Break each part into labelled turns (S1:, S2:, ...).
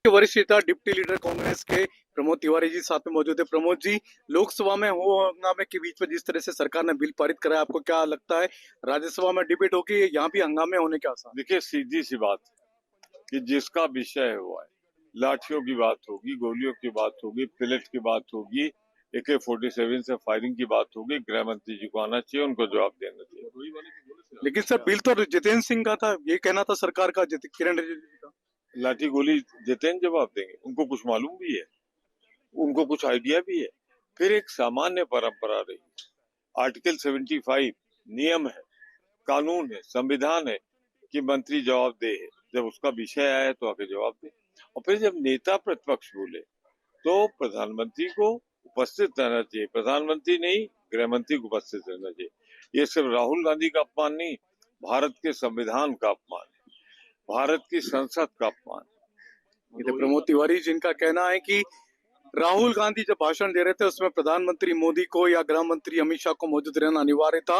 S1: के वरिष्ठ नेता डिप्टी लीडर कांग्रेस के प्रमोद तिवारी जी साथ में मौजूद है। प्रमोद जी, लोकसभा में हो हंगामे के बीच में जिस तरह से सरकार ने बिल पारित कराया, आपको क्या लगता है राज्यसभा में डिबेट होगी, यहाँ भी हंगामे होने के आसार?
S2: देखिए, सीधी सी बात कि जिसका विषय हुआ है, लाठियों की बात होगी, गोलियों की बात होगी, पिलेट की बात होगी, AK-47 से फायरिंग की बात होगी, गृह मंत्री जी को आना चाहिए, उनको जवाब देना चाहिए।
S1: लेकिन सर बिल तो जितेंद्र सिंह का था, ये कहना था सरकार का, किरण रिजिजू का।
S2: लाठी गोली जितेंद्र जवाब देंगे, उनको कुछ मालूम भी है, उनको कुछ आइडिया भी है। फिर एक सामान्य परंपरा रही, आर्टिकल 75 नियम है, कानून है, संविधान है कि मंत्री जवाब दे। जब उसका विषय आया तो आके जवाब दे। और फिर जब नेता प्रतिपक्ष बोले तो प्रधानमंत्री को उपस्थित रहना चाहिए, प्रधानमंत्री नहीं गृह मंत्री को उपस्थित रहना चाहिए। ये सिर्फ राहुल गांधी का अपमान नहीं, भारत के संविधान का अपमान है, भारत की संसद का अपमान है।
S1: तो प्रमोद तिवारी जिनका कहना है कि राहुल गांधी जब भाषण दे रहे थे उसमें प्रधानमंत्री मोदी को या गृह मंत्री अमित शाह को मौजूद रहना अनिवार्य था,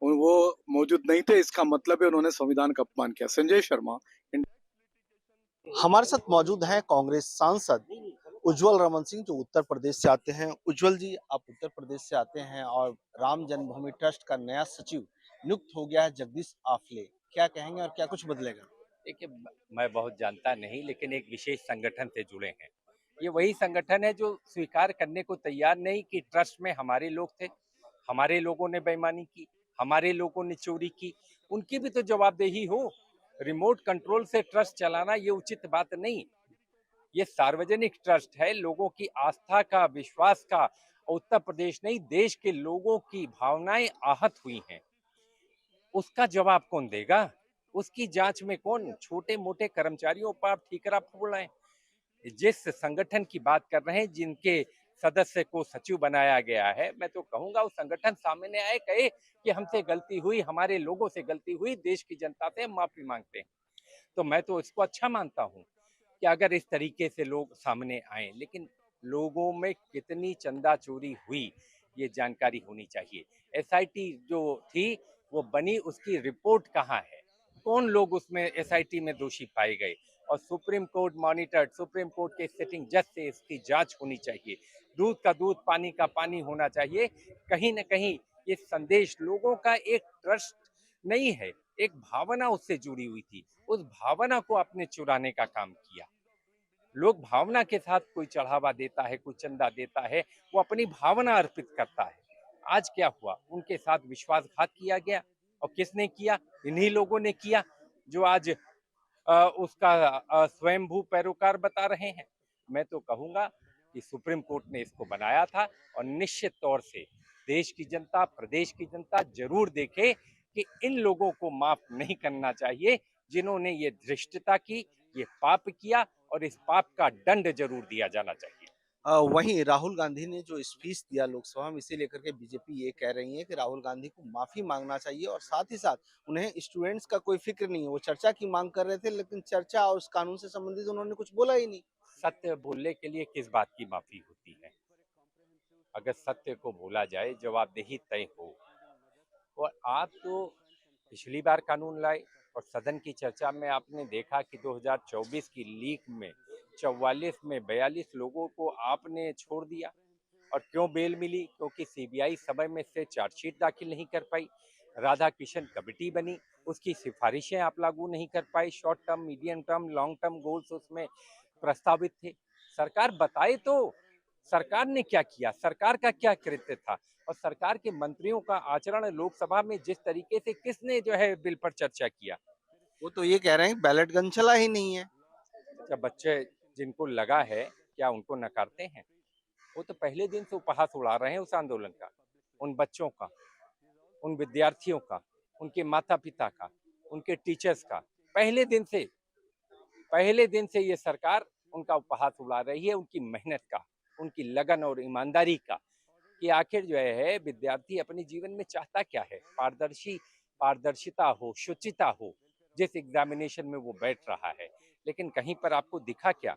S1: वो मौजूद नहीं थे, इसका मतलब है उन्होंने संविधान का अपमान किया। संजय शर्मा।
S3: हमारे साथ मौजूद हैं कांग्रेस सांसद उज्जवल रमन सिंह, जो उत्तर प्रदेश से आते हैं। उज्जवल जी, आप उत्तर प्रदेश से आते हैं और राम जन्मभूमि ट्रस्ट का नया सचिव नियुक्त हो गया है जगदीश आफले, क्या कहेंगे और क्या कुछ बदलेगा?
S4: देखिए, मैं बहुत जानता नहीं, लेकिन एक विशेष संगठन से जुड़े हैं। ये वही संगठन है जो स्वीकार करने को तैयार नहीं कि ट्रस्ट में हमारे लोग थे, हमारे लोगों ने बेईमानी की, हमारे लोगों ने चोरी की। उनकी भी तो जवाबदेही हो। रिमोट कंट्रोल से ट्रस्ट चलाना ये उचित बात नहीं। ये सार्वजनिक ट्रस्ट है, लोगों की आस्था का, विश्वास का। उत्तर प्रदेश नहीं, देश के लोगों की भावनाएं आहत हुई हैं। उसका जवाब कौन देगा? उसकी जांच में कौन? छोटे मोटे कर्मचारियों पर आप ठीकरा फोड़ रहे हैं। जिस संगठन की बात कर रहे हैं, जिनके सदस्य को सचिव बनाया गया है, मैं तो कहूंगा उस संगठन सामने आए, कहे कि हमसे गलती हुई, हमारे लोगों से गलती हुई, देश की जनता से माफी मांगते हैं। तो मैं तो इसको अच्छा मानता हूं कि अगर इस तरीके से लोग सामने आए, लेकिन लोगों में कितनी चंदा चोरी हुई ये जानकारी होनी चाहिए। SIT जो थी वो बनी, उसकी रिपोर्ट कहाँ है? कौन लोग उसमें SIT में दोषी पाए गए? और supreme court monitored, supreme court के सिटिंग जज से इसकी जांच होनी चाहिए। दूध का दूध, पानी का पानी होना चाहिए। कहीं न कहीं ये संदेश लोगों का एक ट्रस्ट नहीं है, एक भावना उससे जुड़ी हुई थी। उस भावना को आपने चुराने का काम किया। लोग भावना के साथ कोई चढ़ावा देता है, कोई चंदा देता है, वो अपनी भावना अर्पित करता है। आज क्या हुआ? उनके साथ विश्वासघात किया गया। और किसने किया? इन्हीं लोगों ने किया जो आज उसका स्वयंभू पैरोकार बता रहे हैं। मैं तो कहूंगा कि सुप्रीम कोर्ट ने इसको बनाया था और निश्चित तौर से देश की जनता, प्रदेश की जनता जरूर देखे कि इन लोगों को माफ नहीं करना चाहिए, जिन्होंने ये धृष्टता की, ये पाप किया, और इस पाप का दंड जरूर दिया जाना चाहिए।
S3: वहीं राहुल गांधी ने जो स्पीच दिया लोकसभा में, इसे लेकर के बीजेपी ये कह रही है कि राहुल गांधी को माफी मांगना चाहिए और साथ ही साथ उन्हें स्टूडेंट्स का कोई फिक्र नहीं है। वो चर्चा की मांग कर रहे थे, लेकिन चर्चा और उस कानून से संबंधित उन्होंने कुछ बोला ही नहीं।
S4: सत्य बोलने के लिए किस बात की माफी होती है? अगर सत्य को बोला जाए, जवाबदेही तय हो। और आप तो पिछली बार कानून लाए और सदन की चर्चा में आपने देखा कि 2024 की लीक में 44 में 42 लोगों को आपने छोड़ दिया। और क्यों बेल मिली? क्योंकि CBI समय में से चार्जशीट दाखिल नहीं कर पाई। राधा किशन कमेटी बनी, उसकी सिफारिशें आप लागू नहीं कर पाई। Short term, medium term, long term goals उसमें प्रस्तावित थे। सरकार बताए तो सरकार ने क्या किया, सरकार का क्या कृत्य था, और सरकार के मंत्रियों का आचरण लोकसभा में जिस तरीके से, किसने जो है बिल पर चर्चा किया?
S3: वो तो ये कह रहे हैं बैलेट गन चला ही नहीं है।
S4: जब बच्चे जिनको लगा है, क्या उनको नकारते हैं? वो तो पहले दिन से उपहास उड़ा रहे हैं उस आंदोलन का, उन बच्चों का, उन विद्यार्थियों का, उनके माता पिता का, उनके टीचर्स का। पहले दिन से ये सरकार उनका उपहास उड़ा रही है, उनकी मेहनत का, उनकी लगन और ईमानदारी का। कि आखिर जो है विद्यार्थी अपने जीवन में चाहता क्या है? पारदर्शिता हो, शुचिता हो, जिस एग्जामिनेशन में वो बैठ रहा है। लेकिन कहीं पर आपको दिखा क्या?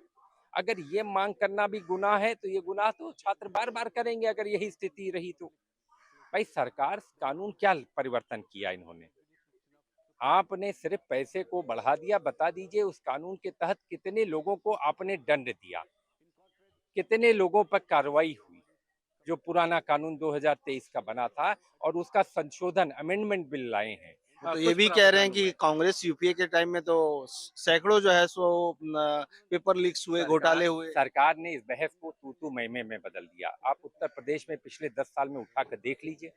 S4: अगर ये मांग करना भी गुनाह है, तो ये गुनाह तो छात्र बार बार करेंगे अगर यही स्थिति रही तो। भाई, सरकार कानून क्या परिवर्तन किया इन्होंने? आपने सिर्फ पैसे को बढ़ा दिया। बता दीजिए उस कानून के तहत कितने लोगों को आपने दंड दिया, कितने लोगों पर कार्रवाई हुई। जो पुराना कानून 2023 का बना था और उसका संशोधन अमेंडमेंट बिल लाए हैं।
S3: वो तो ये
S4: कुछ
S3: भी कह रहे हैं
S4: प्रावधान
S3: कि
S4: हुए।
S3: कांग्रेस यूपीए के टाइम में तो सैकड़ों जो है सो पेपर लीक्स हुए, घोटाले हुए।
S4: सरकार ने इस बहस को तू तू मैं में बदल दिया। आप उत्तर प्रदेश में पिछले 10 साल में उठा कर देख लीजिए,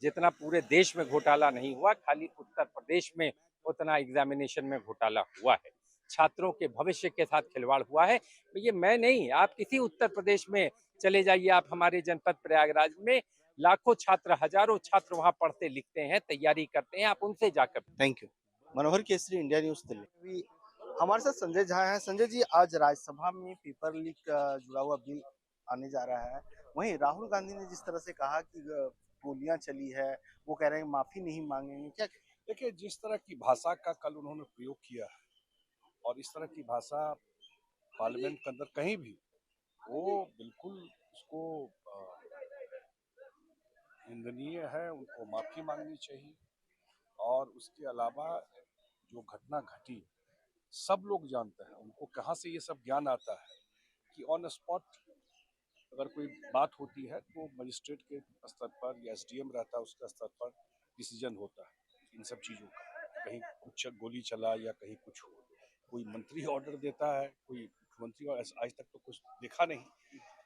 S4: जितना पूरे देश में घोटाला नहीं हुआ, खाली उत्तर प्रदेश में उतना एग्जामिनेशन में घोटाला हुआ है। छात्रों के भविष्य के साथ खिलवाड़ हुआ है। ये मैं नहीं, आप किसी उत्तर प्रदेश में चले जाइए, आप हमारे जनपद प्रयागराज में लाखों छात्र, हजारों छात्र वहां पढ़ते लिखते हैं, तैयारी करते हैं, आप उनसे जाकर।
S3: Thank you. Manohar Kesari, India news Delhi. अभी हमारे साथ संजय झा हैं। संजय जी, आज राज्यसभा में पेपर लीक जुड़ा हुआ बिल आने जा रहा है। वहीं राहुल गांधी ने जिस तरह से कहा कि गोलियां चली है, वो कह रहे हैं माफी नहीं मांगेंगे, क्या?
S5: देखिए, जिस तरह की भाषा का कल उन्होंने प्रयोग किया है और इस तरह की भाषा पार्लियामेंट के अंदर कहीं भी, वो बिल्कुल उसको निंदनीय है। उनको माफी मांगनी चाहिए। और उसके अलावा जो घटना घटी, सब लोग जानते हैं। उनको कहाँ से ये सब ज्ञान आता है कि ऑन स्पॉट अगर कोई बात होती है तो मजिस्ट्रेट के स्तर पर या एसडीएम रहता है, उसके स्तर पर डिसीजन होता है इन सब चीज़ों का। कहीं कुछ गोली चला या कहीं कुछ हो, कोई मंत्री ऑर्डर देता है, कोई मुख्यमंत्री, और आज तक तो कुछ देखा नहीं।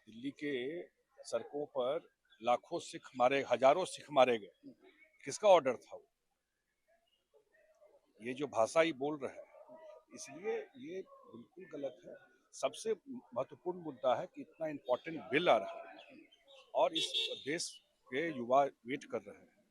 S5: दिल्ली के सड़कों पर लाखों सिख मारे, हजारों सिख मारे गए, किसका ऑर्डर था वो? ये जो भाषा ही बोल रहे हैं, इसलिए ये बिल्कुल गलत है। सबसे महत्वपूर्ण मुद्दा है कि इतना इम्पोर्टेंट बिल आ रहा है और इस देश के युवा वेट कर रहे हैं।